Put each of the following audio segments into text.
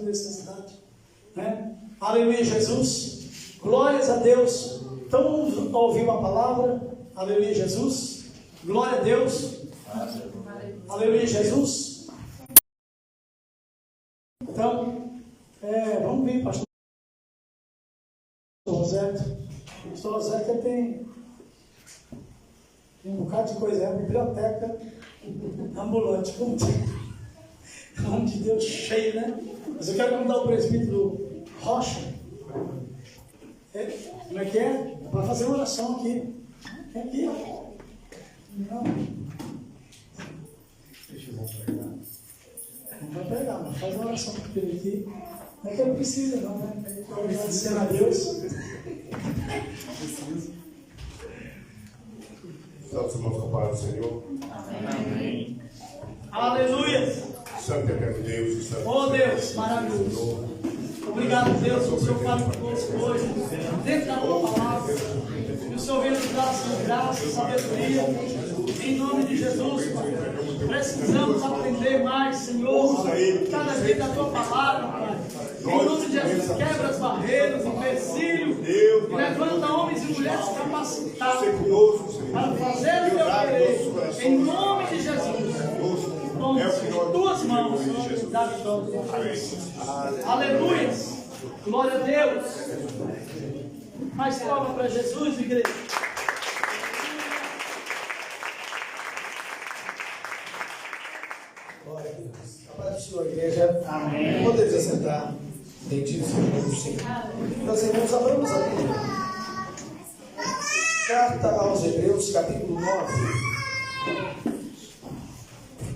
necessidade. Né? Aleluia, Jesus. Glórias a Deus. Então vamos ouvir uma palavra. Aleluia, Jesus. Glória a Deus. Aleluia, Jesus. Então, vamos ver, pastor Roseto. O pastor Roseto tem um bocado de coisa, é a biblioteca ambulante, como o nome de Deus cheio, né? Mas eu quero convidar o presbítero Rocha. Como é que é? Para fazer uma oração aqui. É aqui. Não. Deixa eu pregar. Não vai pregar, mas faz uma oração para ele aqui. Não é que ele precisa, não, né? Agradecer a Deus. Preciso. Estamos irmãos com a palavra do Senhor. Amém. Aleluia. Santo eterno Deus. Oh Deus, maravilhoso. Obrigado, Deus, que o Senhor fale conosco hoje, dentro da tua palavra. Que o Senhor venha nos dar sua graça, sabedoria. Em nome de Jesus, Pai. Precisamos aprender mais, Senhor, cada dia da tua palavra, Pai. Em nome de Jesus, quebra as barreiras, empecilhos, e levanta homens e mulheres capacitados para fazer o teu querer. Em nome de Jesus. Com tuas mãos, da vitória. Aleluia. Glória a Deus. Mais palma para Jesus, igreja. Glória a Deus. A paz do Senhor, igreja. Amém. Podemos assentar. Bendito seja o nome do Senhor. Meus irmãos, abramos a Bíblia. Carta aos Hebreus, capítulo 9.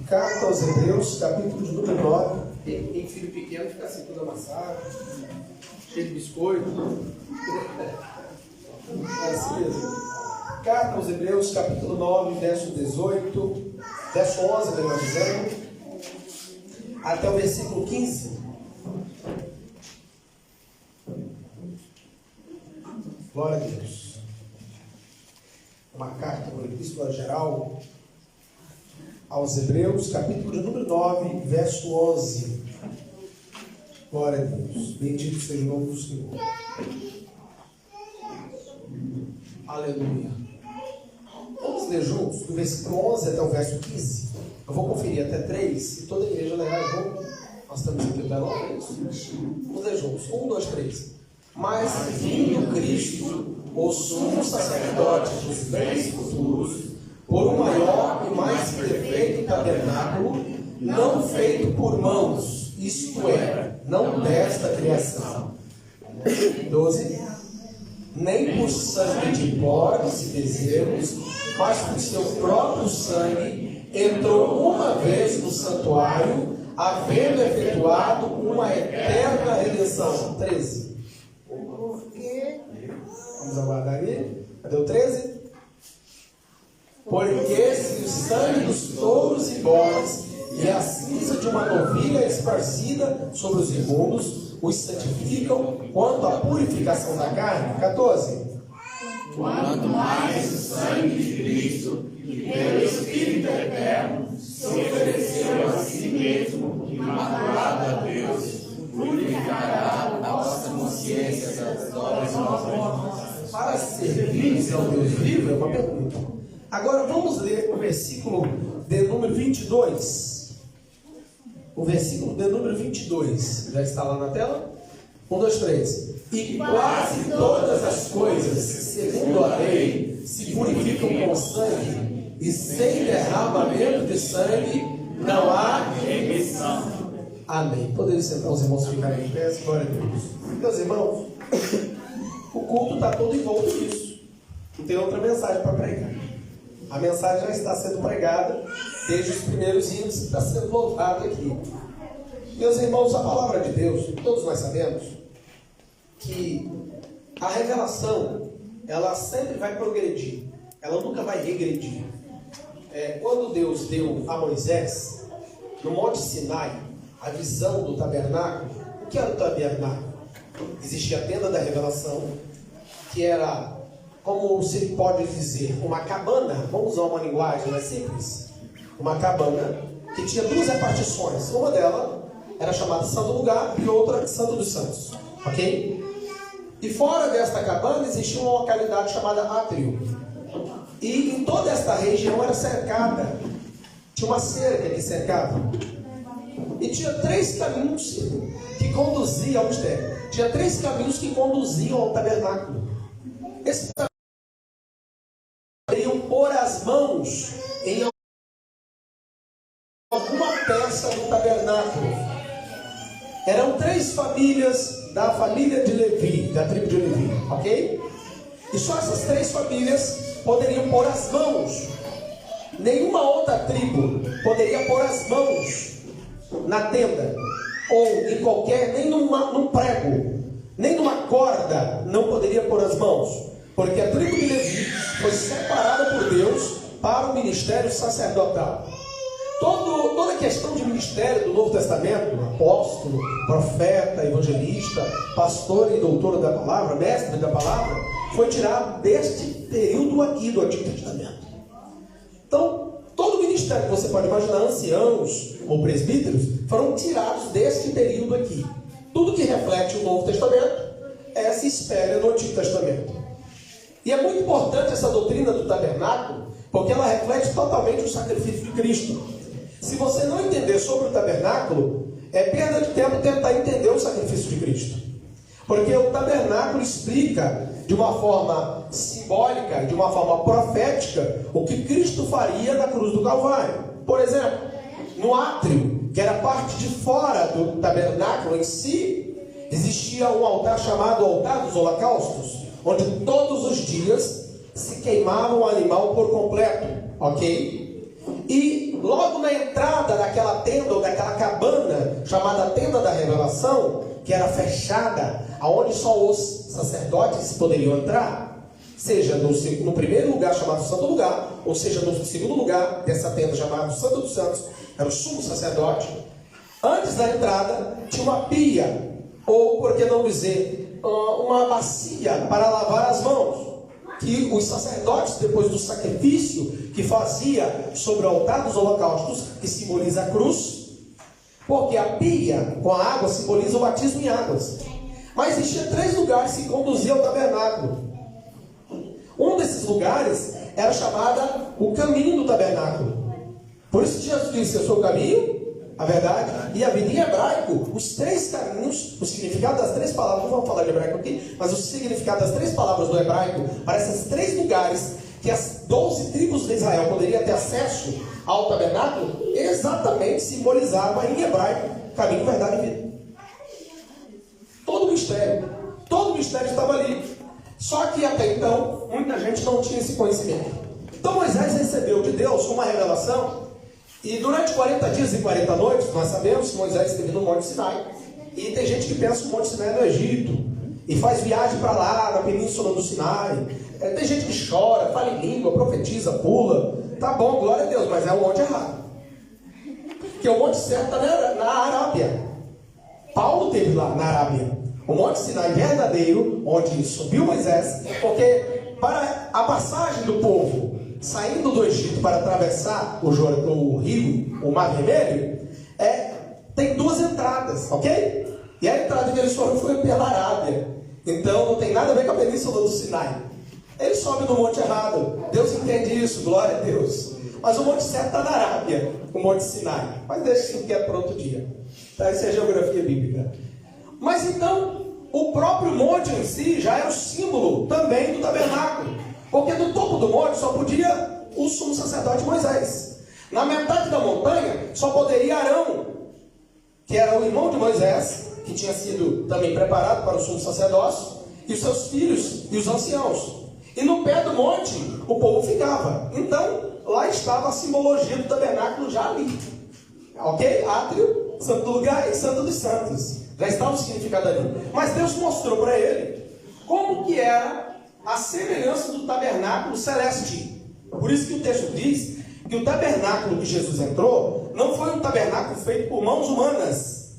Carta aos Hebreus, capítulo de número 9. Tem filho pequeno, fica assim tudo amassado, cheio de biscoito. É assim mesmo. Carta aos Hebreus, capítulo 9, verso 18, verso 11, melhor dizendo, até o versículo 15. Glória a Deus. Uma carta, uma epístola geral aos Hebreus, capítulo de número 9, verso 11. Glória a Deus. Bendito seja o nome do Senhor. Aleluia. Vamos ler juntos, do versículo 11 até o verso 15. Eu vou conferir até 3, e toda a igreja lerá junto. Nós estamos aqui no Belão, é isso? Vamos ler juntos. 1, 2, 3. Mas vindo Cristo, o sumo sacerdote dos bens futuros, por um maior e mais perfeito tabernáculo, não feito por mãos, isto é, não desta criação. 12. Nem por sangue de porcos e bezerros, mas por seu próprio sangue, entrou uma vez no santuário, havendo efetuado uma eterna redenção. 13. Vamos aguardar ali. Cadê o 13? Porque se o sangue dos touros e bodes e a cinza de uma novilha esparzida sobre os imundos os santificam quanto à purificação da carne. 14. Quanto mais o sangue de Cristo, que pelo Espírito Eterno se ofereceu a si mesmo, imaculado a Deus, purificará a vossa consciência das obras mortas. Para servir ao Deus vivo é uma pergunta. Agora vamos ler o versículo de número 22. O versículo de número 22. Já está lá na tela? 1, 2, 3. E quase todas as coisas, segundo a lei, se purificam com sangue, e sem derramamento de sangue não há remissão. Amém. Podemos sentar, os irmãos ficarem em pé, glória a Deus. Meus irmãos, o culto está todo envolto nisso. Não tem outra mensagem para pregar. A mensagem já está sendo pregada desde os primeiros hinos que está sendo louvado aqui. Meus irmãos, a palavra de Deus, todos nós sabemos que a revelação, ela sempre vai progredir, ela nunca vai regredir. Quando Deus deu a Moisés, no Monte Sinai, a visão do tabernáculo, o que era o tabernáculo? Existia a tenda da revelação, que era, como se pode dizer, uma cabana, vamos usar uma linguagem mais simples, uma cabana que tinha duas repartições. Uma delas era chamada Santo Lugar e outra Santo dos Santos, ok? E fora desta cabana existia uma localidade chamada Átrio. E em toda esta região era cercada, tinha uma cerca que cercava. E tinha 3 caminhos que conduziam ao mistério. Tinha 3 caminhos que conduziam ao tabernáculo. Esses poderiam pôr as mãos em alguma peça do tabernáculo. Eram 3 famílias da família de Levi, da tribo de Levi, ok? E só essas 3 famílias poderiam pôr as mãos. Nenhuma outra tribo poderia pôr as mãos na tenda, ou em qualquer, nem num prego, nem numa corda, não poderia pôr as mãos, porque a tribo de Levi foi separada por Deus para o ministério sacerdotal. Toda a questão de ministério do Novo Testamento, apóstolo, profeta, evangelista, pastor e doutor da palavra, mestre da palavra, foi tirado deste período aqui do Antigo Testamento. Então, todo o ministério que você pode imaginar, anciãos ou presbíteros, foram tirados deste período aqui. Tudo que reflete o Novo Testamento se espelha no Antigo Testamento. E é muito importante essa doutrina do tabernáculo, porque ela reflete totalmente o sacrifício de Cristo. Se você não entender sobre o tabernáculo, é perda de tempo tentar entender o sacrifício de Cristo. Porque o tabernáculo explica de uma forma simbólica, de uma forma profética, o que Cristo faria na cruz do Calvário. Por exemplo, no átrio, que era a parte de fora do tabernáculo em si, existia um altar chamado altar dos holocaustos, onde todos os dias se queimava um animal por completo, ok? E logo na entrada daquela tenda ou daquela cabana chamada Tenda da Revelação, que era fechada, aonde só os sacerdotes poderiam entrar, seja no primeiro lugar chamado Santo Lugar, ou seja no segundo lugar dessa tenda chamado Santo dos Santos, era o sumo sacerdote. Antes da entrada tinha uma pia, ou por que não dizer, uma bacia para lavar as mãos, que os sacerdotes, depois do sacrifício que fazia sobre o altar dos holocaustos, que simboliza a cruz, porque a pia com a água simboliza o batismo em águas. Mas existia 3 lugares que conduziam ao tabernáculo. Um desses lugares era chamado o caminho do tabernáculo. Por isso Jesus disse: eu sou o caminho, a verdade e a vida. Em hebraico, os 3 caminhos, o significado das 3 palavras, não vamos falar de hebraico aqui, mas o significado das 3 palavras do hebraico, para esses 3 lugares que as 12 tribos de Israel poderiam ter acesso ao tabernáculo, exatamente simbolizava em hebraico caminho, verdade e vida. Todo o mistério estava ali. Só que até então, muita gente não tinha esse conhecimento. Então Moisés recebeu de Deus uma revelação. E durante 40 dias e 40 noites, nós sabemos que Moisés esteve no Monte Sinai. E tem gente que pensa que o Monte Sinai é no Egito, e faz viagem para lá, na península do Sinai. Tem gente que chora, fala em língua, profetiza, pula. Tá bom, glória a Deus, mas é o monte errado. Porque o Monte certo está na Arábia. Paulo esteve lá na Arábia. O Monte Sinai verdadeiro, onde subiu Moisés, porque para a passagem do povo saindo do Egito para atravessar o rio, o Mar Vermelho, tem 2 entradas, ok? E a entrada que eles foram foi pela Arábia. Então não tem nada a ver com a península do Sinai. Eles sobem no monte errado. Deus entende isso, glória a Deus. Mas o monte certo está na Arábia, o Monte Sinai. Mas deixa isso que é para outro dia. Tá? Isso é geografia bíblica. Mas então, o próprio monte em si já era o símbolo também do tabernáculo. Porque no topo do monte só podia o sumo sacerdote Moisés. Na metade da montanha só poderia Arão, que era o irmão de Moisés, que tinha sido também preparado para o sumo sacerdócio, e os seus filhos e os anciãos. E no pé do monte o povo ficava. Então lá estava a simbologia do tabernáculo já ali. Ok? Átrio, Santo Lugar e Santo dos Santos. Já estava o significado ali. Mas Deus mostrou para ele como que era a semelhança do tabernáculo celeste. Por isso que o texto diz que o tabernáculo que Jesus entrou não foi um tabernáculo feito por mãos humanas,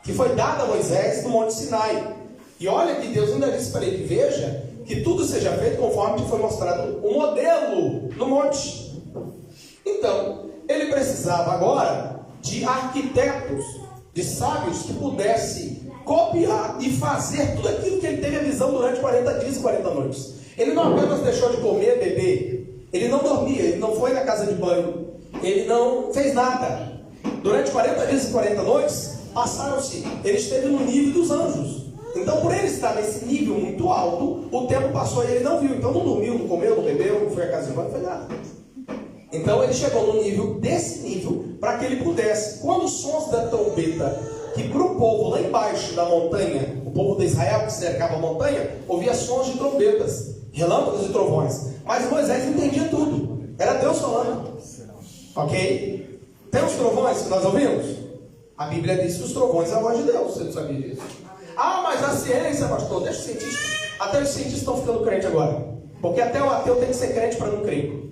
que foi dado a Moisés no Monte Sinai. E olha que Deus ainda disse para ele: veja que tudo seja feito conforme te foi mostrado o modelo no monte. Então, ele precisava agora de arquitetos de sábios que pudesse copiar e fazer tudo aquilo que ele teve a visão durante 40 dias e 40 noites. Ele não apenas deixou de comer, beber, ele não dormia, ele não foi na casa de banho, ele não fez nada. Durante 40 dias e 40 noites, passaram-se, ele esteve no nível dos anjos. Então, por ele estar nesse nível muito alto, o tempo passou e ele não viu. Então, não dormiu, não comeu, não bebeu, não foi à casa de banho, não fez nada. Então, ele chegou no nível, desse nível, para que ele pudesse, quando os sons da trombeta, que para o povo lá embaixo da montanha, o povo de Israel que cercava a montanha, ouvia sons de trombetas, relâmpagos e trovões. Mas Moisés entendia tudo. Era Deus falando. Ok? Tem os trovões que nós ouvimos? A Bíblia diz que os trovões é a voz de Deus. Você não sabia disso? Ah, mas a ciência, pastor, deixa os cientistas. Até os cientistas estão ficando crentes agora. Porque até o ateu tem que ser crente para não crer.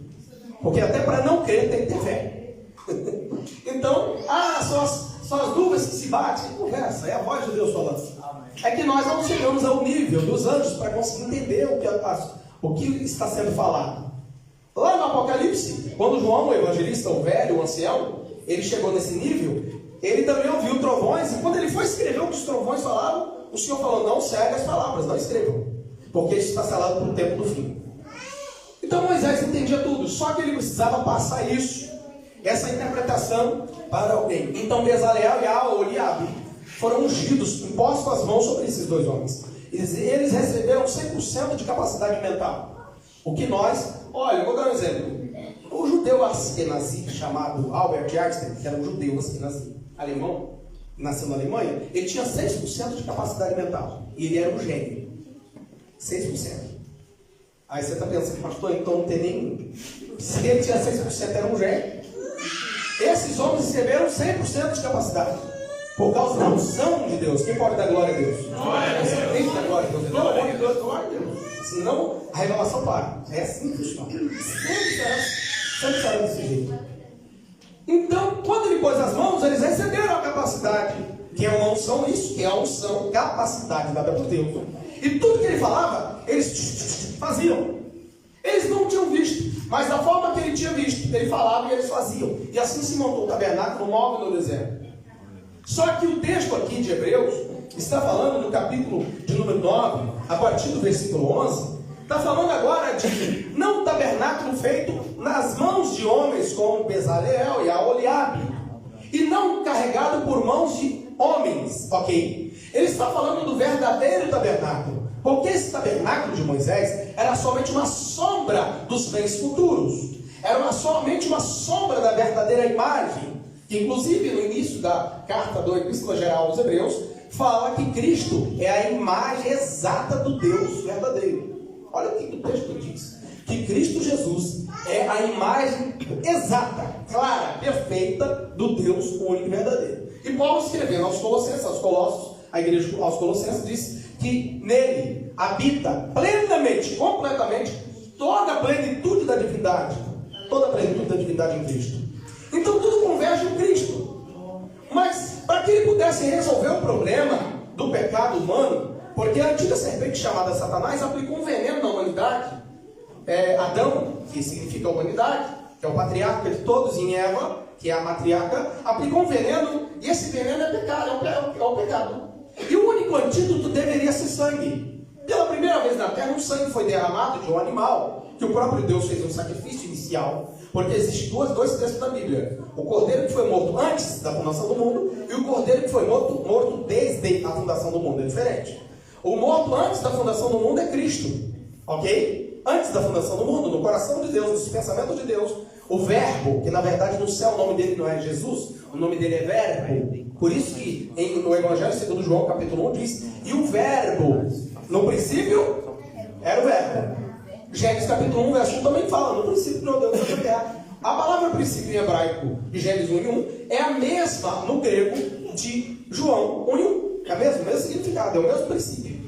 Porque até para não crer tem que ter fé. Então, são as nuvens que se batem. Conversa, é a voz de Deus falando. É que nós não chegamos ao nível dos anjos para conseguir entender o que está sendo falado. Lá no Apocalipse, quando João, o evangelista, o velho, o ancião, ele chegou nesse nível, ele também ouviu trovões, e quando ele foi escrever o que os trovões falaram, o Senhor falou, não segue as palavras, não escrevam, porque isso está selado para o tempo do fim. Então Moisés entendia tudo, só que ele precisava passar isso, essa interpretação para alguém. Então Bezaleel e Aholiabe foram ungidos, impostos as mãos sobre esses dois homens. Eles receberam 100% de capacidade mental. O que nós, olha, eu vou dar um exemplo. O judeu Askenazi, chamado Albert Einstein, que era um judeu Askenazi, alemão, nasceu na Alemanha, ele tinha 6% de capacidade mental. E ele era um gênio. 6%. Aí você está pensando, pastor, então não tem nenhum. Se ele tinha 6%, era um gênio. Esses homens receberam 100% de capacidade. Por causa da unção de Deus. Quem pode dar glória a Deus? Glória a Deus. Você tem que dar glória a Deus. Pelo amor de Deus, glória a Deus. Senão a revelação para. É assim que funciona. Sempre será desse jeito. Então, quando ele pôs as mãos, eles receberam a capacidade. Que é uma unção, isso que é a unção, capacidade dada por Deus. E tudo que ele falava, eles faziam. Eles não tinham visto, mas da forma que ele tinha visto, ele falava e eles faziam. E assim se montou o tabernáculo móvel no deserto. Só que o texto aqui de Hebreus está falando no capítulo de número 9, a partir do versículo 11, está falando agora de não um tabernáculo feito nas mãos de homens como Bezaleel e Aholiabe, e não carregado por mãos de homens, ok? Ele está falando do verdadeiro tabernáculo. Porque esse tabernáculo de Moisés era somente uma sombra dos bens futuros. Era somente uma sombra da verdadeira imagem. Que inclusive no início da carta da Epístola Geral aos Hebreus, fala que Cristo é a imagem exata do Deus verdadeiro. Olha o que o texto diz. Que Cristo Jesus é a imagem exata, clara, perfeita do Deus único e verdadeiro. E Paulo escrevendo aos Colossenses, aos Colossos, a igreja aos Colossenses diz que nele habita plenamente, completamente, toda a plenitude da divindade. Toda a plenitude da divindade em Cristo. Então tudo converge em Cristo. Mas para que ele pudesse resolver o problema do pecado humano, porque a antiga serpente chamada Satanás aplicou um veneno na humanidade. Adão, que significa humanidade, que é o patriarca de todos, em Eva, que é a matriarca, aplicou um veneno, e esse veneno é pecado, é o pecado. E o único antídoto deveria ser sangue. Pela primeira vez na terra, um sangue foi derramado de um animal, que o próprio Deus fez um sacrifício inicial, porque existem dois textos da Bíblia. O cordeiro que foi morto antes da fundação do mundo, e o cordeiro que foi morto desde a fundação do mundo. É diferente. O morto antes da fundação do mundo é Cristo. Ok? Antes da fundação do mundo, no coração de Deus, nos pensamentos de Deus, o verbo, que na verdade no céu o nome dele não é Jesus, o nome dele é verbo. Por isso que no Evangelho segundo João, capítulo 1, diz, e o verbo, no princípio, era o verbo. Gênesis capítulo 1, verso 1 também fala, no princípio criou Deus a terra. A palavra princípio em hebraico de Gênesis 1 e 1 é a mesma no grego de João 1 e 1. É o mesmo significado, é o mesmo princípio.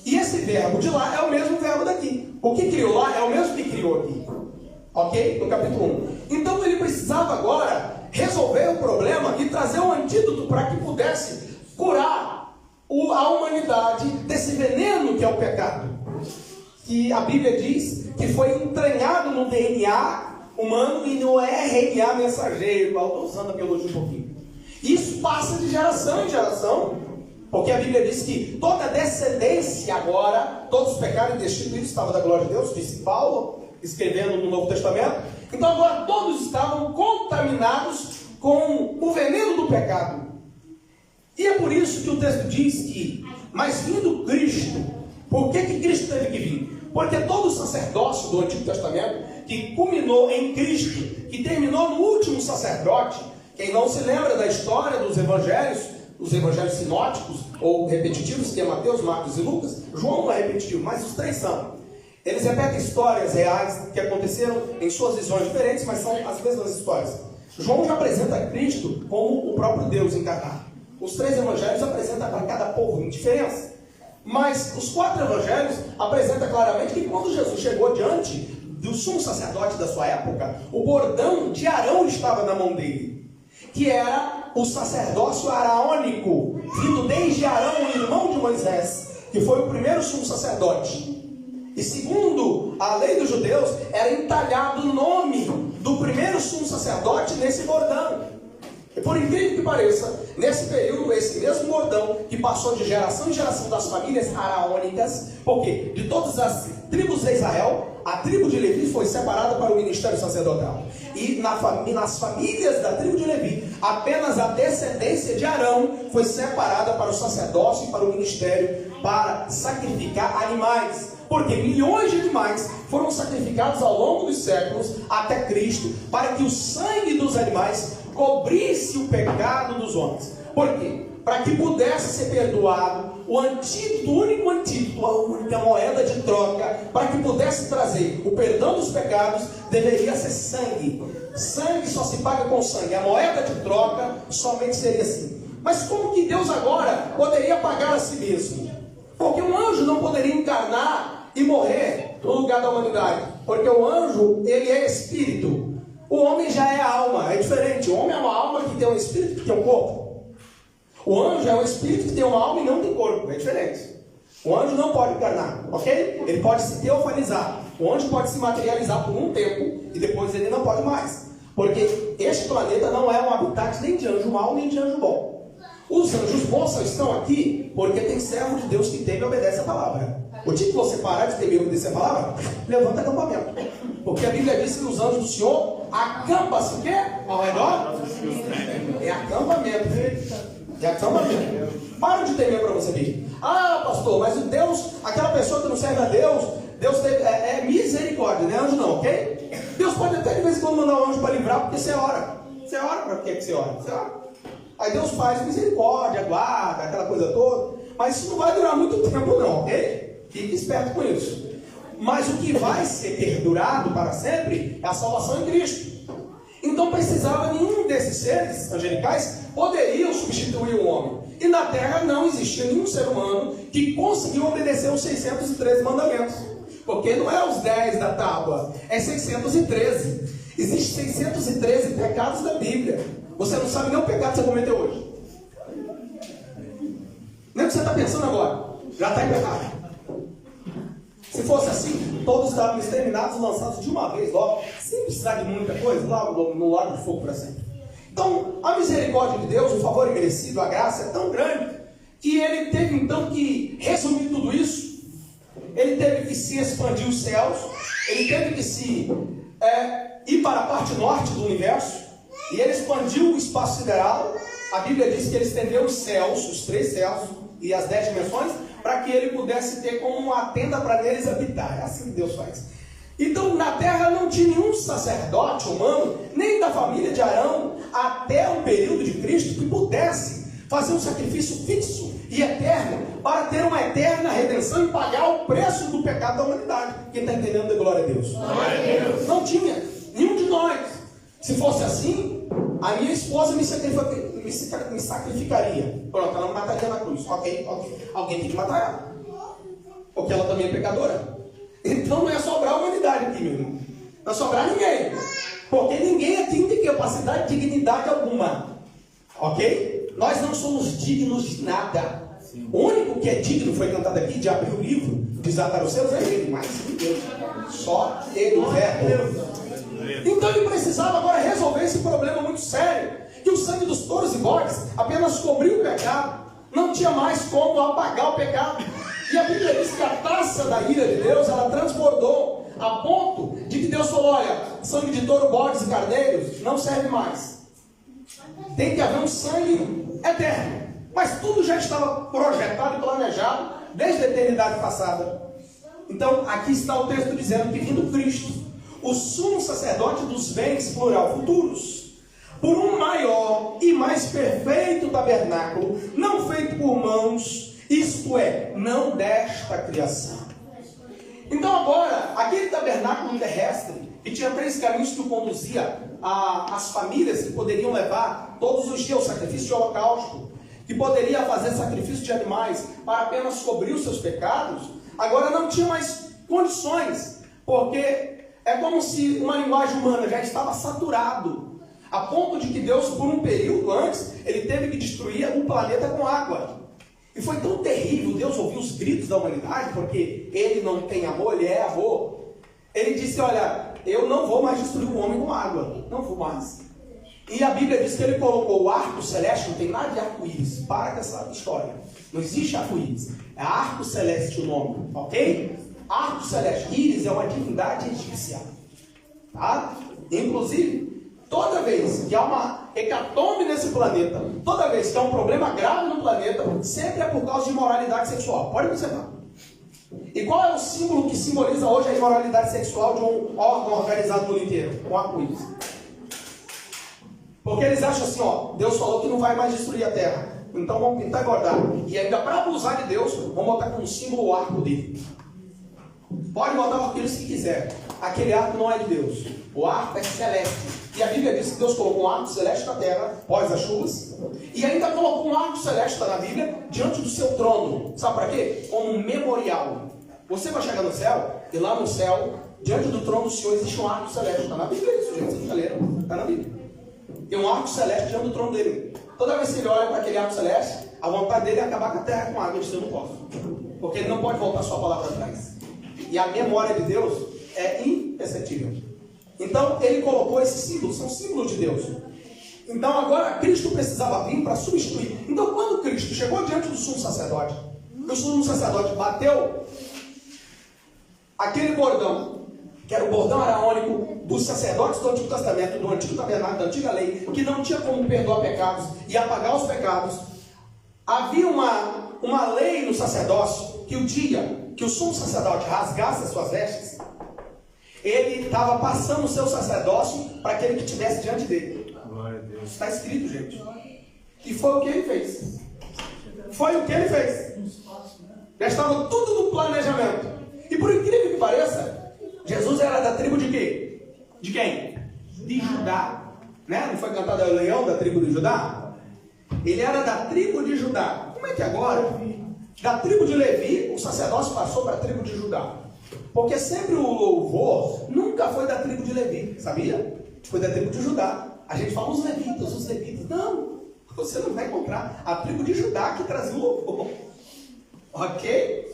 E esse verbo de lá é o mesmo verbo daqui. O que criou lá é o mesmo que criou aqui. Ok? No capítulo 1. Então ele precisava agora resolver o problema e trazer um antídoto para que pudesse curar a humanidade desse veneno que é o pecado. Que a Bíblia diz que foi entranhado no DNA humano e no RNA mensageiro. Eu estou usando a biologia um pouquinho. Isso passa de geração em geração, porque a Bíblia diz que toda descendência agora, todos pecaram e destituídos estavam da glória de Deus, disse Paulo, escrevendo no Novo Testamento. Então agora todos estavam contaminados com o veneno do pecado. E é por isso que o texto diz que, mas vindo Cristo, por que Cristo teve que vir? Porque todo o sacerdócio do Antigo Testamento, que culminou em Cristo, que terminou no último sacerdote, quem não se lembra da história dos evangelhos, os evangelhos sinóticos ou repetitivos, que é Mateus, Marcos e Lucas, João não é repetitivo, mas os três são. Eles repetem histórias reais que aconteceram em suas visões diferentes, mas são as mesmas histórias. João já apresenta Cristo como o próprio Deus encarnado. Os três evangelhos apresentam para cada povo em diferença. Mas os quatro evangelhos apresentam claramente que quando Jesus chegou diante do sumo sacerdote da sua época, o bordão de Arão estava na mão dele, que era o sacerdócio araônico, vindo desde Arão, o irmão de Moisés, que foi o primeiro sumo sacerdote. E segundo a lei dos judeus, era entalhado o nome do primeiro sumo sacerdote nesse bordão. E por incrível que pareça, nesse período, esse mesmo bordão que passou de geração em geração das famílias araônicas, porque de todas as tribos de Israel, a tribo de Levi foi separada para o ministério sacerdotal. E nas famílias da tribo de Levi, apenas a descendência de Arão foi separada para o sacerdócio e para o ministério para sacrificar animais. Porque milhões de animais foram sacrificados ao longo dos séculos até Cristo, para que o sangue dos animais cobrisse o pecado dos homens. Por quê? Para que pudesse ser perdoado o antídoto, o único antídoto, a única moeda de troca, para que pudesse trazer o perdão dos pecados, deveria ser sangue. Sangue só se paga com sangue. A moeda de troca somente seria assim. Mas como que Deus agora poderia pagar a si mesmo? Porque um anjo não poderia encarnar e morrer no lugar da humanidade. Porque o anjo, ele é espírito. O homem já é alma, é diferente. O homem é uma alma que tem um espírito, que tem um corpo. O anjo é um espírito que tem uma alma e não tem corpo, é diferente. O anjo não pode encarnar, ok? Ele pode se teofanizar. O anjo pode se materializar por um tempo e depois ele não pode mais. Porque este planeta não é um habitat nem de anjo mau nem de anjo bom. Os anjos bons só estão aqui porque tem servo de Deus que teme e obedece a palavra. O dia que você parar de temer e obedecer a palavra, levanta acampamento. Porque a Bíblia diz que os anjos do Senhor acampam-se o quê? Ao redor? É acampamento. É acampamento. Para de temer para você ver. Ah, pastor, mas o Deus, aquela pessoa que não serve a Deus, Deus é misericórdia, não é anjo não, ok? Deus pode até de vez em quando mandar um anjo para livrar, porque você ora. Você ora para que você ora? Você ora. Aí Deus faz misericórdia, guarda, aquela coisa toda. Mas isso não vai durar muito tempo não, ok? Fique esperto com isso. Mas o que vai ser perdurado para sempre é a salvação em Cristo. Então precisava, nenhum desses seres angelicais poderiam substituir o homem. E na terra não existia nenhum ser humano que conseguiu obedecer os 613 mandamentos. Porque não é os 10 da tábua, é 613. Existem 613 pecados da Bíblia. Você não sabe nem o pecado que você cometeu hoje. Nem o que você está pensando agora. Já está em pecado. Se fosse assim, todos estavam exterminados e lançados de uma vez, logo, sem precisar de muita coisa, lá no lago de fogo para sempre. Então, a misericórdia de Deus, o favor imerecido, a graça é tão grande, que ele teve então que resumir tudo isso. Ele teve que se expandir os céus, ele teve que se ir para a parte norte do universo, e ele expandiu o espaço sideral. A Bíblia diz que ele estendeu os céus, os 3 céus e as 10 dimensões, para que ele pudesse ter como uma tenda para neles habitar. É assim que Deus faz. Então na terra não tinha nenhum sacerdote humano, nem da família de Arão, até o período de Cristo, que pudesse fazer um sacrifício fixo e eterno, para ter uma eterna redenção e pagar o preço do pecado da humanidade. Quem está entendendo, dê glória a Deus. Glória a Deus. Não tinha, nenhum de nós. Se fosse assim, a minha esposa me sacrificaria. Pronto, ela me mataria na cruz. Ok. Alguém tem que matar ela. Porque ela também é pecadora. Então não é sobrar a humanidade aqui, meu irmão. Não é sobrar ninguém. Porque ninguém aqui tem capacidade de dignidade alguma. Ok? Nós não somos dignos de nada. O único que é digno, foi cantado aqui, de abrir o livro, desatar os seus, é ele. Mas Deus. Só ele, o verbo. Então ele precisava agora resolver esse problema muito sério, que que o sangue dos touros e bodes apenas cobriu o pecado, não tinha mais como apagar o pecado. E a Bíblia diz que a taça da ira de Deus, ela transbordou, a ponto de que Deus falou: olha, sangue de touro, bodes e carneiros não serve mais. Tem que haver um sangue eterno. Mas tudo já estava projetado e planejado desde a eternidade passada. Então, aqui está o texto dizendo que, vindo Cristo, o sumo sacerdote dos bens, plural, futuros, por um maior e mais perfeito tabernáculo, não feito por mãos, isto é, não desta criação. Então agora, aquele tabernáculo terrestre, que tinha 3 caminhos que o conduzia às famílias que poderiam levar todos os dias o sacrifício de holocausto, que poderia fazer sacrifício de animais para apenas cobrir os seus pecados, agora não tinha mais condições, porque é como se uma linguagem humana já estava saturado, a ponto de que Deus, por um período antes, ele teve que destruir o planeta com água. E foi tão terrível, Deus ouviu os gritos da humanidade, porque ele não tem amor, ele é amor. Ele disse: olha, eu não vou mais destruir o homem com água, não vou mais. E a Bíblia diz que ele colocou o arco celeste, não tem nada de arco-íris, para com essa história. Não existe arco-íris, é arco celeste o nome, ok? Arco celeste, íris é uma divindade egípcia, tá? Inclusive, toda vez que há uma hecatombe nesse planeta, toda vez que há um problema grave no planeta, sempre é por causa de imoralidade sexual. Pode observar. E qual é o símbolo que simboliza hoje a imoralidade sexual de um órgão organizado no mundo inteiro? O arco-íris. Porque eles acham assim, ó, Deus falou que não vai mais destruir a terra, então vamos pintar e bordar. E ainda para abusar de Deus, vamos botar como símbolo o arco dele. Pode botar o arco se quiser. Aquele arco não é de Deus. O arco é celeste. E a Bíblia diz que Deus colocou um arco celeste na terra, após as chuvas, e ainda colocou um arco celeste, está na Bíblia, diante do seu trono. Sabe para quê? Como um memorial. Você vai chegar no céu, e lá no céu, diante do trono do Senhor, existe um arco celeste. Está na Bíblia isso, gente. Vocês já leram? Está na Bíblia. Tem um arco celeste diante do trono dele. Toda vez que ele olha para aquele arco celeste, a vontade dele é acabar com a terra com água. Ele diz: eu não posso. Porque ele não pode voltar a sua palavra atrás. E a memória de Deus é imperceptível. Então ele colocou esses símbolos, são símbolos de Deus. Então agora Cristo precisava vir para substituir. Então quando Cristo chegou diante do sumo sacerdote, o sumo sacerdote bateu aquele bordão, que era o bordão araônico dos sacerdotes do Antigo Testamento, do Antigo Tabernáculo, da Antiga Lei, que não tinha como perdoar pecados e apagar os pecados. Havia uma lei no sacerdócio que o dia que o sumo sacerdote rasgasse as suas vestes, ele estava passando o seu sacerdócio para aquele que estivesse diante dele. Glória a Deus. Está escrito, gente. E foi o que ele fez. Foi o que ele fez. Já estava tudo no planejamento. E por incrível que pareça, Jesus era da tribo de quê? De quem? De Judá. Né? Não foi cantado o leão da tribo de Judá? Ele era da tribo de Judá. Como é que agora, da tribo de Levi, o sacerdócio passou para a tribo de Judá? Porque sempre o louvor nunca foi da tribo de Levi, sabia? Foi da tribo de Judá. A gente fala os levitas. Não, você não vai encontrar a tribo de Judá que trazia o louvor. Ok?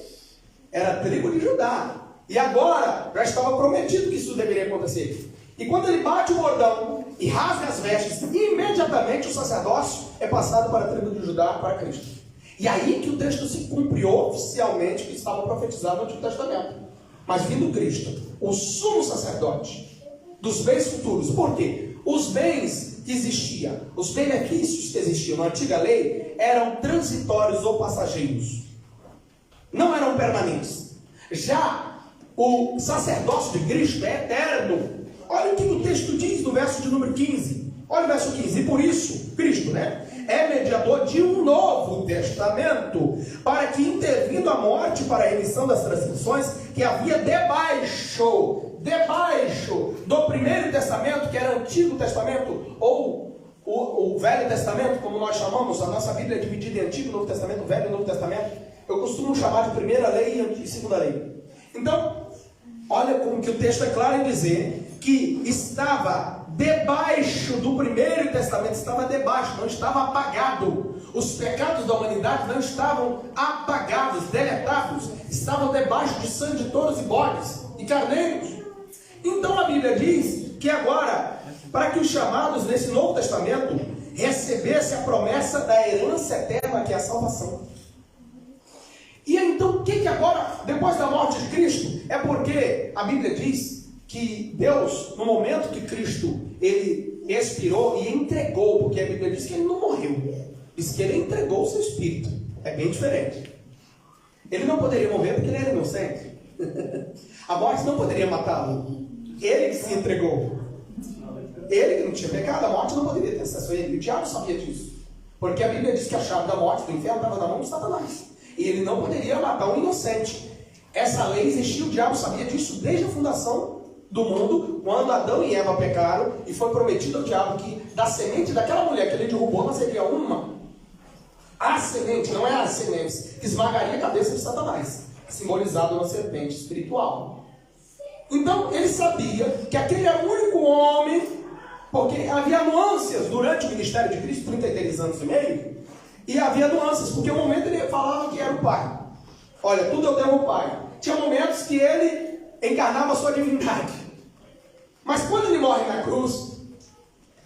Era a tribo de Judá. E agora, já estava prometido que isso deveria acontecer. E quando ele bate o bordão e rasga as vestes, imediatamente o sacerdócio é passado para a tribo de Judá, para Cristo. E aí que o texto se cumpriu oficialmente, que estava profetizado no Antigo Testamento. Mas vindo Cristo, o sumo sacerdote dos bens futuros. Por quê? Os bens que existiam, os benefícios que existiam na antiga lei, eram transitórios ou passageiros. Não eram permanentes. Já o sacerdócio de Cristo é eterno. Olha o que o texto diz no verso de número 15. Olha o verso 15. E por isso, Cristo, é mediador de um novo testamento, para que, intervindo a morte para a remissão das transgressões que havia debaixo do primeiro testamento, que era o Antigo Testamento, ou o Velho Testamento, como nós chamamos, a nossa Bíblia é dividida em Antigo e Novo Testamento, Velho e Novo Testamento. Eu costumo chamar de primeira lei e segunda lei. Então, olha como que o texto é claro em dizer que estava debaixo do primeiro testamento, estava debaixo, não estava apagado. Os pecados da humanidade não estavam apagados, deletados, estavam debaixo de sangue de touros e bodes e carneiros. Então a Bíblia diz que agora, para que os chamados nesse Novo Testamento recebesse a promessa da herança eterna, que é a salvação. E então, o que agora, depois da morte de Cristo, é porque a Bíblia diz que Deus, no momento que Cristo, ele expirou e entregou, porque a Bíblia diz que ele não morreu, diz que ele entregou o seu espírito. É bem diferente. Ele não poderia morrer porque ele era inocente. A morte não poderia matá-lo. Ele que se entregou. Ele que não tinha pecado, a morte não poderia ter acesso a ele. O diabo sabia disso. Porque a Bíblia diz que a chave da morte, do inferno, estava na mão de Satanás. E ele não poderia matar um inocente. Essa lei existia, o diabo sabia disso desde a fundação do mundo, quando Adão e Eva pecaram, e foi prometido ao diabo que da semente daquela mulher que ele derrubou, não seria a semente, não é as sementes, que esmagaria a cabeça de Satanás, simbolizado na serpente espiritual. Então ele sabia que aquele era o único homem, porque havia nuances durante o ministério de Cristo, 33 anos e meio, e havia nuances, porque um momento ele falava que era o Pai. Olha, tudo eu devo ao Pai. Tinha momentos que ele encarnava a sua divindade. Mas quando ele morre na cruz,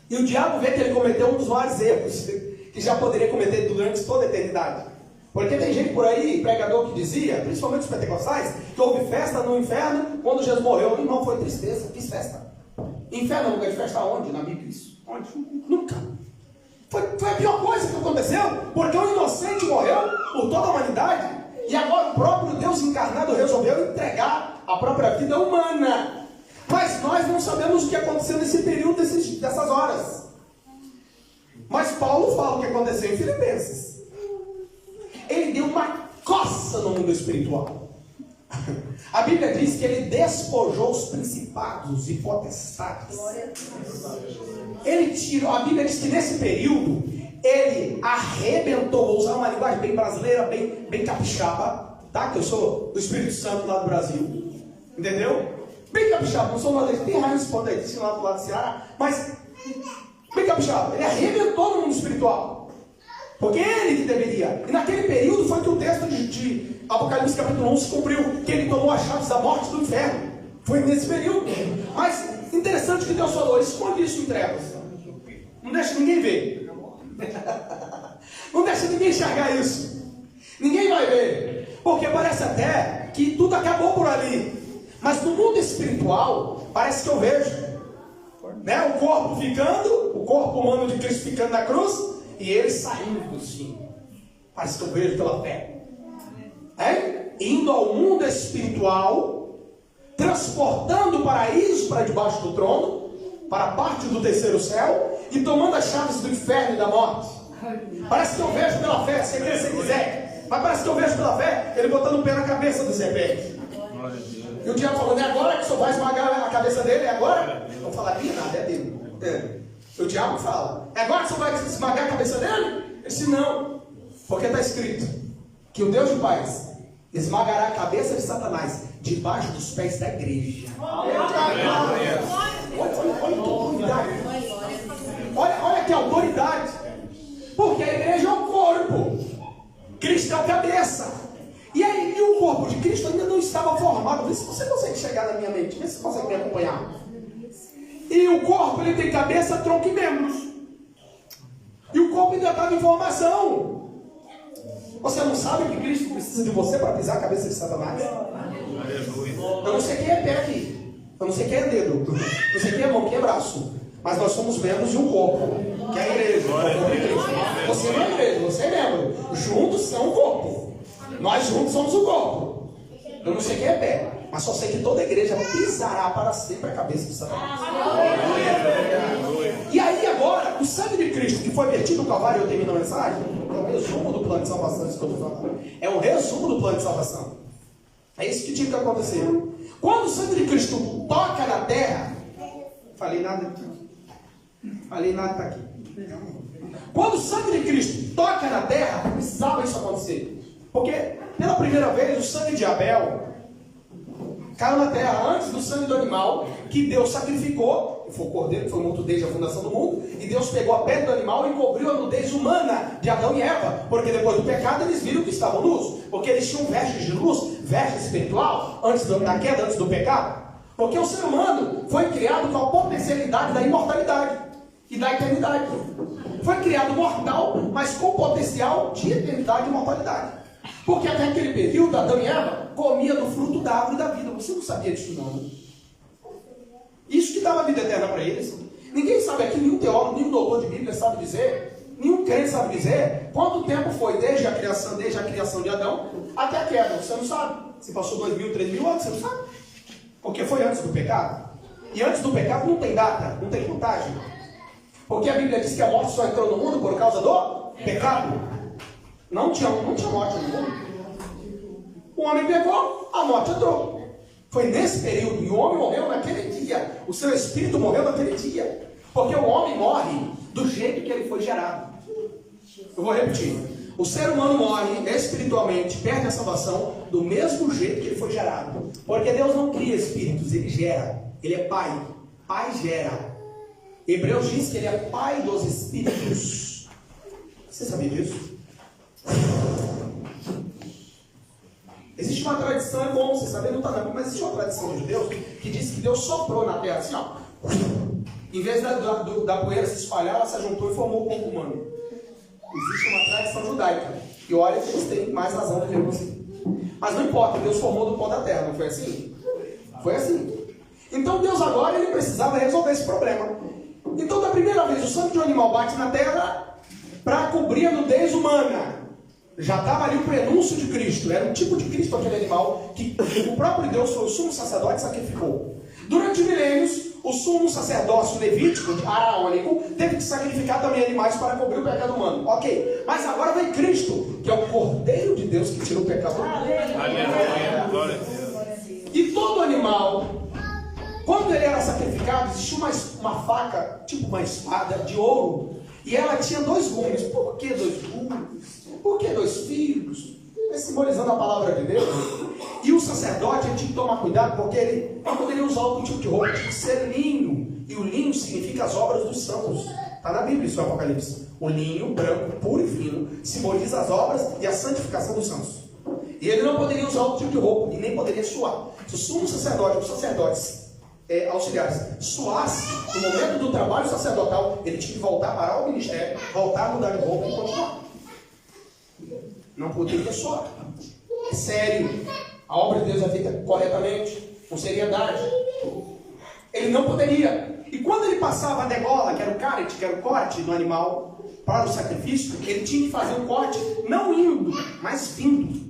e o diabo vê que ele cometeu um dos maiores erros que já poderia cometer durante toda a eternidade. Porque tem gente por aí, pregador, que dizia, principalmente os pentecostais, que houve festa no inferno quando Jesus morreu. Não foi tristeza, fiz festa. Inferno é lugar de festa onde? Na Bíblia isso? Onde? Nunca. Foi a pior coisa que aconteceu, porque o inocente morreu por toda a humanidade, e agora o próprio Deus encarnado resolveu entregar a própria vida humana. Mas nós não sabemos o que aconteceu nesse período, dessas horas. Mas Paulo fala o que aconteceu em Filipenses. Ele deu uma coça no mundo espiritual. A Bíblia diz que ele despojou os principados e potestades. Ele tirou, a Bíblia diz que nesse período ele arrebentou, vou usar uma linguagem bem brasileira, bem capixaba, tá? Que eu sou do Espírito Santo lá do Brasil, entendeu? Bem capixaba, não sou uma vez, tem raiz potente lá do lado do Ceará, mas bem capixaba, ele arrebentou no mundo espiritual, porque ele que deveria. E naquele período foi que o texto de Apocalipse capítulo 1 se cumpriu, que ele tomou as chaves da morte do inferno. Foi nesse período. Mas interessante que Deus falou, esconde isso em trevas, não deixa ninguém ver. Não deixa ninguém enxergar isso. Ninguém vai ver, porque parece até que tudo acabou por ali. Mas no mundo espiritual parece que eu vejo, né, o corpo humano de Cristo ficando na cruz, e ele saindo assim. Parece que eu vejo pela fé, indo ao mundo espiritual, transportando o paraíso para debaixo do trono, para a parte do terceiro céu, e tomando as chaves do inferno e da morte. Parece que eu vejo pela fé, se quiser, mas parece que eu vejo pela fé ele botando o pé na cabeça do serpente. E o diabo falou, é agora que o senhor vai esmagar a cabeça dele? É agora? Eu falar, nada, é dele. O diabo fala, é agora que o senhor vai esmagar a cabeça dele? Ele disse, não, porque está escrito que o Deus de paz esmagará a cabeça de Satanás debaixo dos pés da igreja. Olha que autoridade. Olha que autoridade. Porque a igreja é o corpo, Cristo é a cabeça. E aí, e o corpo de Cristo ainda não estava formado. Vê se você consegue chegar na minha mente, vê se você consegue me acompanhar. E o corpo, ele tem cabeça, tronco e membros. E o corpo ainda estava em formação. Você não sabe que Cristo precisa de você para pisar a cabeça de Satanás? Eu não sei quem é pé aqui, eu não sei quem é dedo, não sei quem é mão, quem é braço. Mas nós somos membros de um corpo, que é a igreja. Você não é igreja, você é membro. Juntos são o corpo. Nós juntos somos o corpo. Eu não sei quem é pé, mas só sei que toda a igreja pisará para sempre a cabeça de Satanás. E aí agora, o sangue de Cristo que foi vertido no Calvário, eu termino a mensagem, é um resumo do plano de salvação, isso que eu estou falando. É um resumo do plano de salvação. É isso que tinha que acontecer. Quando o sangue de Cristo toca na terra, falei nada está aqui. Quando o sangue de Cristo toca na terra, precisava isso acontecer. Porque pela primeira vez o sangue de Abel caiu na terra antes do sangue do animal que Deus sacrificou, que foi o cordeiro, que foi morto desde a fundação do mundo, e Deus pegou a pele do animal e cobriu a nudez humana de Adão e Eva, porque depois do pecado eles viram que estavam nus, porque eles tinham vestes de luz, vestes espiritual, antes da queda, antes do pecado. Porque o ser humano foi criado com a potencialidade da imortalidade e da eternidade. Foi criado mortal, mas com potencial de eternidade e mortalidade. Porque até aquele período, Adão e Eva comia do fruto da árvore da vida. Você não sabia disso não, né? Isso que dava vida eterna para eles. Ninguém sabe aqui, nenhum teólogo, nenhum doutor de Bíblia sabe dizer, nenhum crente sabe dizer quanto tempo foi desde a criação de Adão até a queda. Você não sabe. Se passou 2.000, 3.000 anos, você não sabe. Porque foi antes do pecado. E antes do pecado não tem data, não tem contagem. Porque a Bíblia diz que a morte só entrou no mundo por causa do pecado. Não tinha morte no mundo. O homem pecou, a morte entrou. Foi nesse período, e o homem morreu naquele dia. O seu espírito morreu naquele dia. Porque o homem morre do jeito que ele foi gerado. Eu vou repetir. O ser humano morre espiritualmente, perde a salvação do mesmo jeito que ele foi gerado. Porque Deus não cria espíritos, ele gera. Ele é pai. Pai gera. Hebreus diz que ele é pai dos espíritos. Você sabia disso? Existe uma tradição, é bom você saber, não está na Bíblia, mas existe uma tradição dos judeus que diz que Deus soprou na terra assim, ó. Em vez da poeira se espalhar, ela se juntou e formou o corpo humano. Existe uma tradição judaica. E olha que eles têm mais razão do que você. Mas não importa, Deus formou do pó da terra, não foi assim? Foi assim. Então Deus agora ele precisava resolver esse problema. Então da primeira vez o sangue de um animal bate na terra para cobrir a nudez humana. Já estava ali o prenúncio de Cristo. Era um tipo de Cristo aquele animal que o próprio Deus foi o sumo sacerdote e sacrificou. Durante milênios, o sumo sacerdócio levítico, araônico, teve que sacrificar também animais para cobrir o pecado humano. Ok, mas agora vem Cristo, que é o Cordeiro de Deus que tira o pecado humano. E todo animal, quando ele era sacrificado, existia uma faca, tipo uma espada de ouro, e ela tinha 2 gumes. Por que 2 gumes? Por que 2 fios? É simbolizando a palavra de Deus. E o sacerdote tinha que tomar cuidado, porque ele não poderia usar algum tipo de roupa, tinha que ser linho. E o linho significa as obras dos santos. Está na Bíblia isso, no Apocalipse. O linho branco, puro e fino, simboliza as obras e a santificação dos santos. E ele não poderia usar outro tipo de roupa, e nem poderia suar. Se o sumo sacerdote, os sacerdotes auxiliares, suasse no momento do trabalho sacerdotal, ele tinha que voltar para o ministério, voltar a mudar de roupa e continuar. Não poderia suar. É sério. A obra de Deus é feita corretamente, com seriedade. Ele não poderia. E quando ele passava a degola, que era o carete, que era o corte do animal, para o sacrifício, ele tinha que fazer um corte não indo, mas vindo.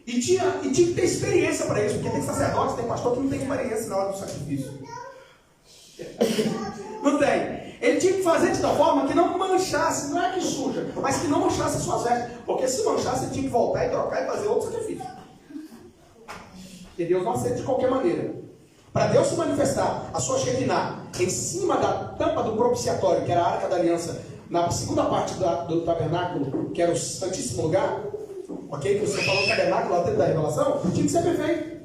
E tinha que ter experiência para isso, porque tem sacerdote, tem pastor que não tem experiência na hora do sacrifício. Não tem. Ele tinha que fazer de tal forma que não manchasse, não é que suja, mas que não manchasse as suas vestes. Porque se manchasse, ele tinha que voltar e trocar e fazer outro sacrifício. E Deus não aceita de qualquer maneira. Para Deus se manifestar a sua Shekinah em cima da tampa do propiciatório, que era a Arca da Aliança, na segunda parte do tabernáculo, que era o Santíssimo Lugar, ok? Que o Senhor falou do tabernáculo lá dentro da revelação, tinha que ser perfeito.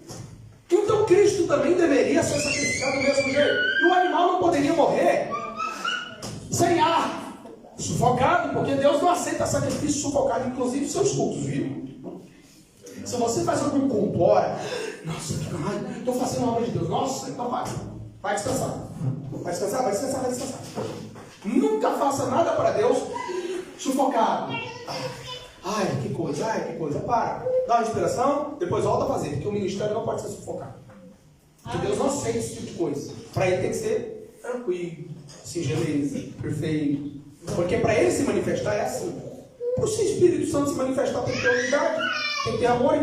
Então Cristo também deveria ser sacrificado do mesmo jeito. E o animal não poderia morrer sem ar, sufocado, porque Deus não aceita sacrifício sufocado, inclusive seus cultos, viu? Se você faz algum culto, ora, nossa, estou fazendo a obra de Deus, nossa, então vai descansar. Vai descansar, vai descansar, vai descansar. Nunca faça nada para Deus sufocado. Ai, que coisa, para. Dá uma inspiração, depois volta a fazer, porque o ministério não pode ser sufocado. Porque Deus não aceita esse tipo de coisa. Para ele tem que ser tranquilo, singeleza, perfeito. Porque para ele se manifestar é assim. Para o seu Espírito Santo se manifestar tem que ter unidade, tem que ter amor,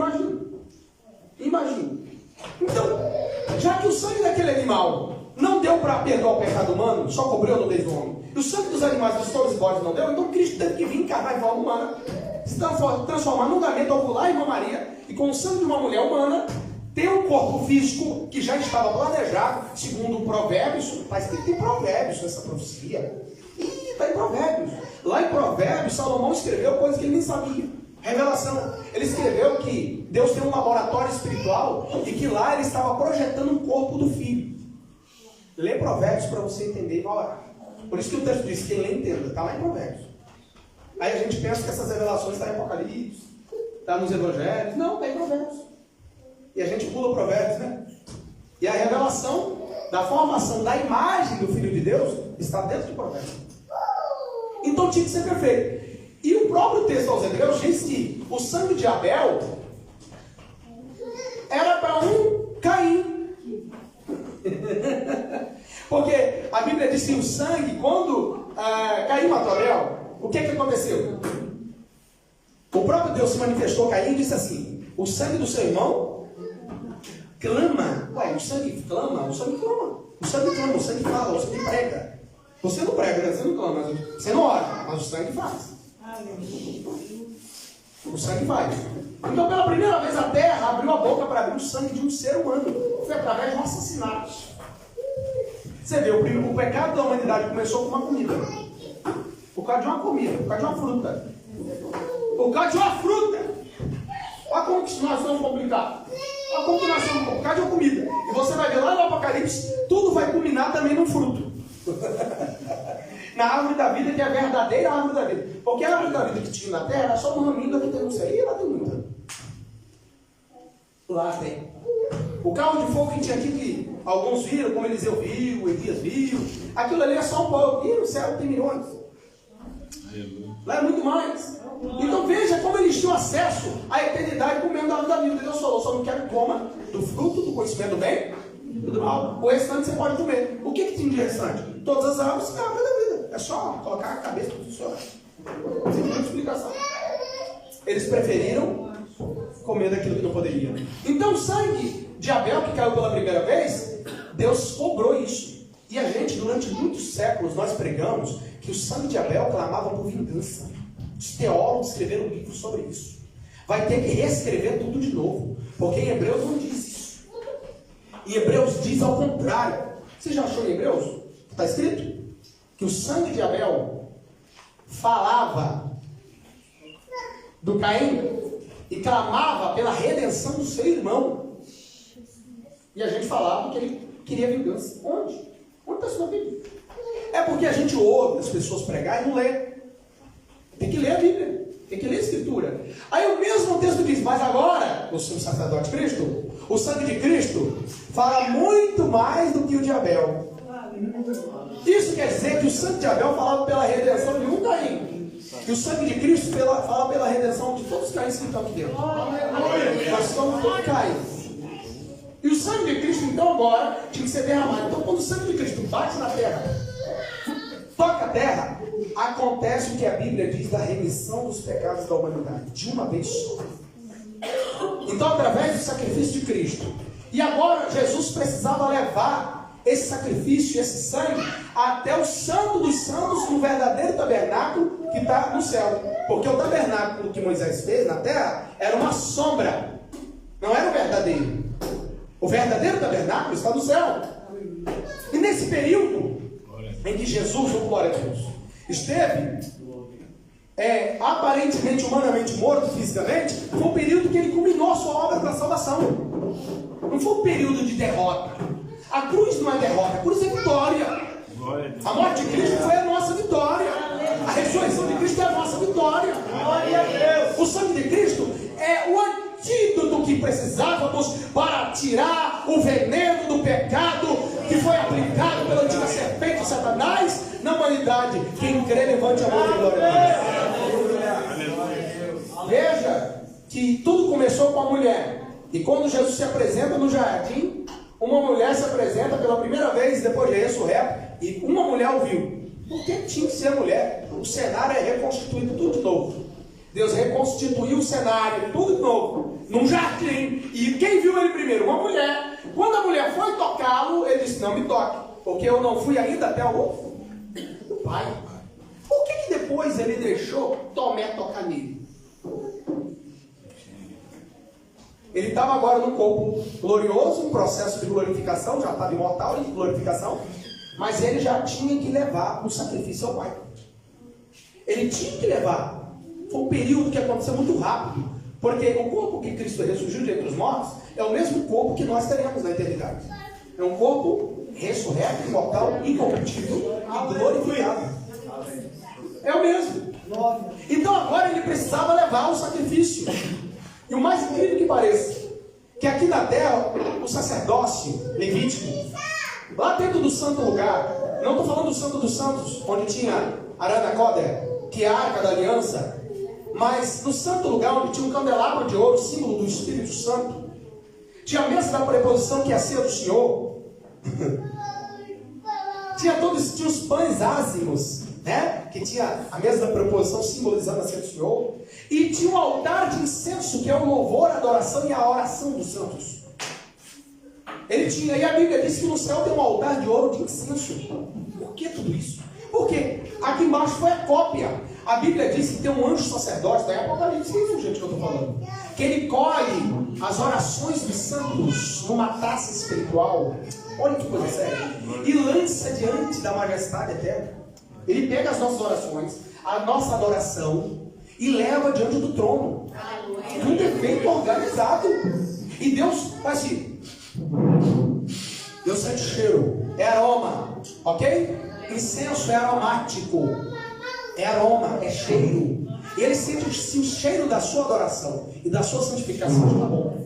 imagina. Então, já que o sangue daquele animal não deu para perdoar o pecado humano, só cobriu a nudez do homem, e o sangue dos animais, dos touros e bodes não deu, então Cristo teve que vir encarnar em forma humana, se transformar num gameta ovular em uma Maria, e com o sangue de uma mulher humana, ter um corpo físico que já estava planejado, segundo Provérbios. Está escrito em Provérbios essa profecia. E está em Provérbios. Lá em Provérbios, Salomão escreveu coisas que ele nem sabia. Revelação. Ele escreveu que Deus tem um laboratório espiritual e que lá ele estava projetando um corpo do filho. Lê Provérbios para você entender e vai orar. Por isso que o texto diz, quem lê entenda, está lá em Provérbios. Aí a gente pensa que essas revelações estão em Apocalipse, está nos Evangelhos. Não, está em Provérbios. E a gente pula Provérbios, né? E a revelação da formação da imagem do Filho de Deus está dentro de Provérbios. Então tinha que ser perfeito. E o próprio texto aos Hebreus diz que o sangue de Abel era para um Caim. Porque a Bíblia diz que o sangue, quando Caim matou Abel, o que aconteceu? O próprio Deus se manifestou a Caim e disse assim: o sangue do seu irmão clama. Ué, o sangue clama, o sangue clama. O sangue clama, o sangue fala, o sangue prega. Você não prega, né? Você não clama, você não ora, mas o sangue faz. O sangue faz. Então, pela primeira vez, a terra abriu a boca para abrir o sangue de um ser humano. Foi através de um assassinato. Você vê, o pecado da humanidade começou com uma comida. Por causa de uma comida, por causa de uma fruta. Por causa de uma fruta. Olha como que nós somos complicados. Olha como que nós somos complicados. Por causa de uma comida. E você vai ver lá no Apocalipse, tudo vai culminar também no fruto. Na árvore da vida, que é a verdadeira árvore da vida. Porque a árvore da vida que tinha na terra era só uma raminha que tem no céu. E lá tem muita. Lá tem. O carro de fogo que tinha aqui, que alguns viram, como Eliseu viu, Elias viu. Aquilo ali é só um pó. E no céu tem milhões. Lá é muito mais. Então veja como eles tinham acesso à eternidade comendo a árvore da vida. Deus falou: só não quero que coma do fruto do conhecimento do bem e do mal. O restante você pode comer. O que tinha de restante? Todas as árvores é a árvore da vida. É só colocar a cabeça para funcionar. Sem nenhuma explicação. Eles preferiram comer daquilo que não poderiam. Então o sangue de Abel, que caiu pela primeira vez, Deus cobrou isso. E a gente, durante muitos séculos, nós pregamos que o sangue de Abel clamava por vingança. Os teólogos escreveram um livro sobre isso. Vai ter que reescrever tudo de novo. Porque em Hebreus não diz isso. Em Hebreus diz ao contrário. Você já achou em Hebreus? Está escrito que o sangue de Abel falava do Caim e clamava pela redenção do seu irmão. E a gente falava que ele queria vingança. Onde? Onde está isso na Bíblia? É porque a gente ouve as pessoas pregar e não lê. Tem que ler a Bíblia. Tem que ler a Escritura. Aí o mesmo texto diz: mas agora, o seu sacerdote Cristo, o sangue de Cristo fala muito mais do que o de Abel. Isso quer dizer que o sangue de Abel falava pela redenção de um Caim. E o sangue de Cristo fala pela redenção de todos os Caíns que estão aqui dentro. Nós somos todos Caíns. E o sangue de Cristo, então, agora tinha que ser derramado. Então, quando o sangue de Cristo bate na terra, toca a terra, acontece o que a Bíblia diz da remissão dos pecados da humanidade, de uma vez só. Então, através do sacrifício de Cristo. E agora, Jesus precisava levar esse sacrifício, esse sangue, até o santo dos santos, no verdadeiro tabernáculo que está no céu. Porque o tabernáculo que Moisés fez na terra era uma sombra, não era o verdadeiro. O verdadeiro tabernáculo está no céu. E nesse período em que Jesus, oh glória a Deus, esteve aparentemente, humanamente morto fisicamente, foi um período que ele culminou a sua obra da salvação. Não foi um período de derrota. A cruz não é derrota, a cruz é vitória. A morte de Cristo foi a nossa vitória. A ressurreição de Cristo é a nossa vitória. O sangue de Cristo é o antídoto que precisávamos para tirar o veneno do pecado que foi aplicado pela antiga serpente Satanás na humanidade. Quem crê, levante a mão e glória a Deus. Veja que tudo começou com a mulher. E quando Jesus se apresenta no jardim, uma mulher se apresenta pela primeira vez depois de ressurreto, e uma mulher ouviu. Por que tinha que ser mulher? O cenário é reconstituído tudo de novo. Deus reconstituiu o cenário, tudo de novo, num jardim. E quem viu ele primeiro? Uma mulher. Quando a mulher foi tocá-lo, ele disse: não me toque, porque eu não fui ainda até o Pai. Por que depois ele deixou Tomé tocar nele? Ele estava agora num corpo glorioso, um processo de glorificação, já estava imortal em glorificação, mas ele já tinha que levar o sacrifício ao Pai. Ele tinha que levar. Foi um período que aconteceu muito rápido, porque o corpo que Cristo ressurgiu de entre os mortos é o mesmo corpo que nós teremos na eternidade. É um corpo ressurreto, imortal, incorruptível e glorificado. É o mesmo. Então agora ele precisava levar o sacrifício. E o mais incrível que pareça, que aqui na terra, o sacerdócio levítico, lá dentro do santo lugar, não estou falando do santo dos santos, onde tinha Arana Koder, que é a Arca da Aliança, mas no santo lugar onde tinha um candelabro de ouro, símbolo do Espírito Santo, tinha a mesa da preposição, que é a ceia do Senhor, tinha os pães ázimos, né? Que tinha a mesa da preposição simbolizando a ceia do Senhor, e tinha um altar de incenso, que é o louvor, a adoração e a oração dos santos. Ele tinha, e a Bíblia diz que no céu tem um altar de ouro de incenso. Por que tudo isso? Porque aqui embaixo foi a cópia. A Bíblia diz que tem um anjo sacerdote, daí Apocalipse, que é isso, gente, que eu estou falando? Que ele colhe as orações dos santos numa taça espiritual. Olha que coisa séria. E lança diante da majestade eterna. Ele pega as nossas orações, a nossa adoração, e leva diante do trono. Tudo é feito organizado. E Deus faz assim. Deus sente cheiro. É aroma. Ok? Incenso é aromático. É aroma, é cheiro. E ele sente o cheiro da sua adoração e da sua santificação. Tá bom?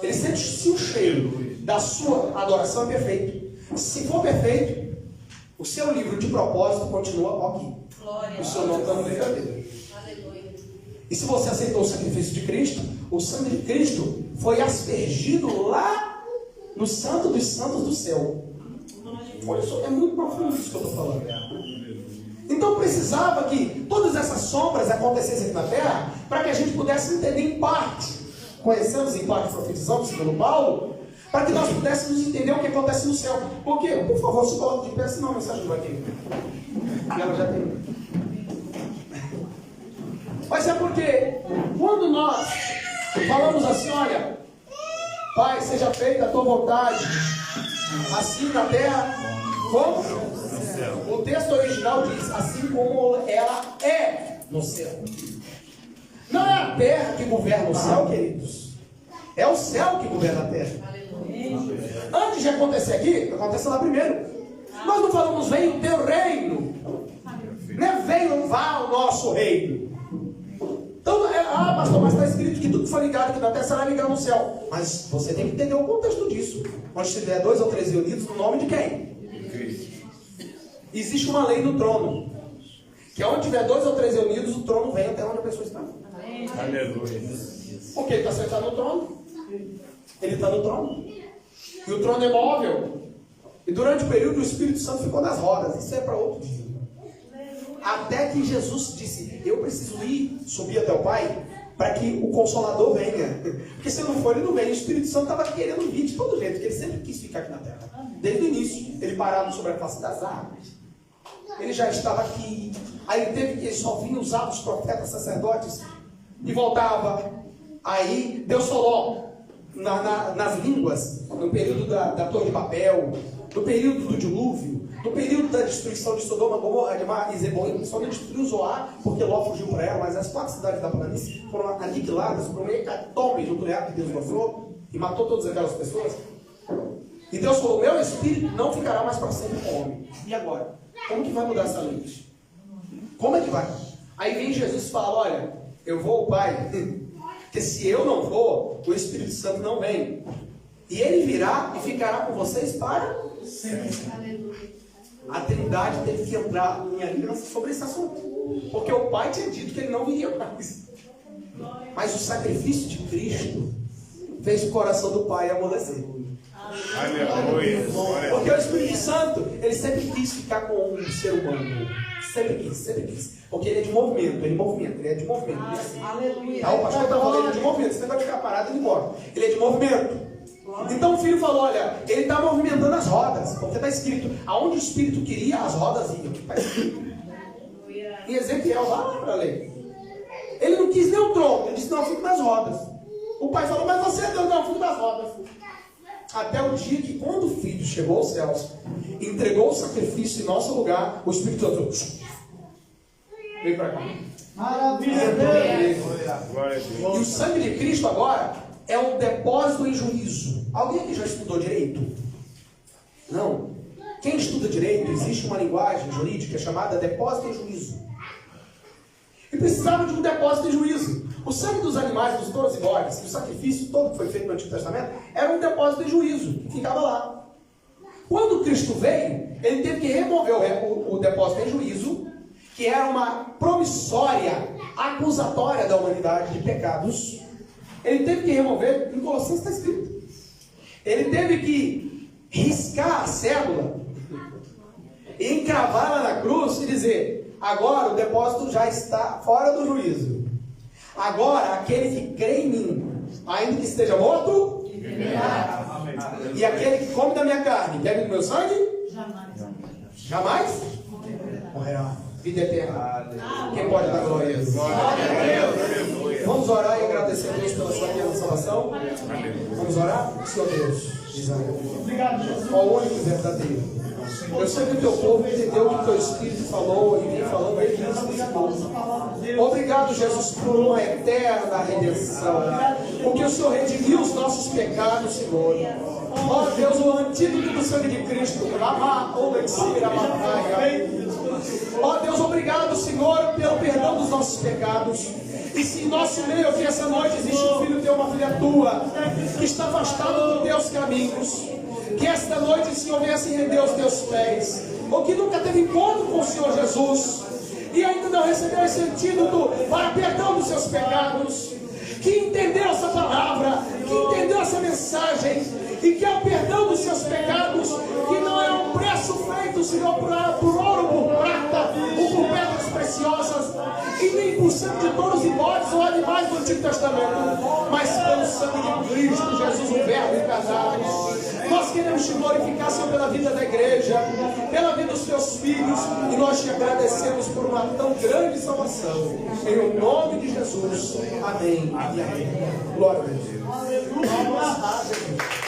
Ele sente o cheiro da sua adoração, é perfeito. Se for perfeito, o seu livro de propósito continua aqui. O seu nome está no livro dele. E se você aceitou o sacrifício de Cristo, o sangue de Cristo foi aspergido lá no santo dos santos do céu. É muito profundo isso que eu estou falando. Então precisava que todas essas sombras acontecessem aqui na terra, para que a gente pudesse entender em parte. Conhecemos em parte, profetizamos, segundo Paulo, para que nós pudéssemos entender o que acontece no céu. Por quê? Por favor, se coloque de pé, senão a mensagem não vai ter. E ela já tem. Mas é porque quando nós falamos assim, olha, Pai, seja feita a tua vontade, assim na terra como no céu. O texto original diz, assim como ela é no céu. Não é a terra que governa o céu, queridos. É o céu que governa a terra. Antes de acontecer aqui, acontece lá primeiro. Nós não falamos, vem o teu reino. Não é venha, vá o nosso reino. Então, pastor, mas está escrito que tudo que foi ligado aqui na terra será ligado no céu. Mas você tem que entender o contexto disso. Onde tiver 2 ou 3 reunidos, no nome de quem? Cristo. Existe uma lei no trono. Que onde tiver 2 ou 3 reunidos, o trono vem até onde a pessoa está. Aleluia. Porque ele está sentado no trono. Ele está no trono. E o trono é móvel. E durante o período o Espírito Santo ficou nas rodas. Isso é para outro dia. Até que Jesus disse, eu preciso ir, subir até o Pai, para que o Consolador venha. Porque se não for, ele não vem. O Espírito Santo estava querendo vir de todo jeito, porque ele sempre quis ficar aqui na terra. Desde o início, ele parava sobre a face das árvores. Ele já estava aqui. Aí ele teve que só vir usar os profetas, sacerdotes, e voltava. Aí Deus falou nas línguas, no período da Torre de Babel, no período do dilúvio, no período da destruição de Sodoma, Gomorra, Admar e Zeboim, só não destruiu Zoar, porque Ló fugiu para ela, mas as 4 cidades da planície foram aniquiladas por um hecatombe nuclear que Deus mostrou e matou todas aquelas pessoas. E Deus falou, meu espírito não ficará mais para sempre com o homem. E agora? Como que vai mudar essa lei? Como é que vai? Aí vem Jesus e fala, olha, eu vou ao Pai, porque se eu não for, o Espírito Santo não vem. E ele virá e ficará com vocês para sempre. A Trindade teve que entrar em aliança sobre esse assunto. Porque o Pai tinha dito que ele não viria mais. Mas o sacrifício de Cristo fez o coração do Pai amolecer. Porque o Espírito Santo, ele sempre quis ficar com um ser humano. Sempre quis. Porque ele é de movimento, ele é de movimento. Tá, o pastor está falando, ele é de movimento. Você vai ficar parado e ir embora. Ele é de movimento. Então o filho falou, olha, ele está movimentando as rodas. Porque está escrito, aonde o Espírito queria, as rodas iam. Está escrito. Em Ezequiel, vai lá para ler. Ele não quis nem o tronco, ele disse, não, eu fico nas rodas. O pai falou, mas você é Deus, não, eu fico nas rodas. Até o dia que, quando o Filho chegou aos céus, entregou o sacrifício em nosso lugar, o Espírito Santo veio para cá. Maravilha! E o sangue de Cristo agora é um depósito em juízo. Alguém aqui já estudou direito? Não. Quem estuda direito, existe uma linguagem jurídica chamada depósito em juízo. E precisava de um depósito em juízo. O sangue dos animais, dos touros e bodes, o sacrifício todo que foi feito no Antigo Testamento, era um depósito em juízo, que ficava lá. Quando Cristo veio, ele teve que remover o depósito em juízo que era uma promissória acusatória da humanidade de pecados, ele teve que remover, em Colossenses está escrito, ele teve que riscar a cédula e encravá-la na cruz e dizer: agora o depósito já está fora do juízo. Agora aquele que crê em mim, ainda que esteja morto, e aquele que come da minha carne, bebe do meu sangue, jamais morrerá. Vida eterna. Quem pode dar glória a Deus? Vamos orar e agradecer a Deus pela sua pequena salvação. Vamos orar? Senhor Deus, Obrigado, Jesus. ó único e verdadeiro. Eu sei que o teu povo entendeu o que o teu Espírito falou e vem falando aí nesse povo. Obrigado, Jesus, por uma eterna redenção. Porque o Senhor redimiu os nossos pecados, Senhor. Ó Deus, o antídoto do sangue de Cristo. Ó Deus, obrigado, Senhor, pelo perdão dos nossos pecados. E se em nosso meio aqui essa noite existe um filho teu, uma filha tua, que está afastado dos teus caminhos, que esta noite, Senhor, venha se render aos teus pés, ou que nunca teve encontro com o Senhor Jesus, e ainda não recebeu esse antídoto para perdão dos seus pecados, que entendeu essa palavra, que entendeu essa mensagem, e que é o perdão dos seus pecados, que não é um preço feito, Senhor, por ouro, por prata, ou por pedras preciosas, e nem por sangue de touros e bodes ou animais do Antigo Testamento, mas pelo sangue de Cristo Jesus, o Verbo encarnado. Nós queremos te glorificar, Senhor, pela vida da igreja, pela vida dos teus filhos, e nós te agradecemos por uma tão grande salvação. Em nome de Jesus. Amém. Glória a Deus. Aleluia.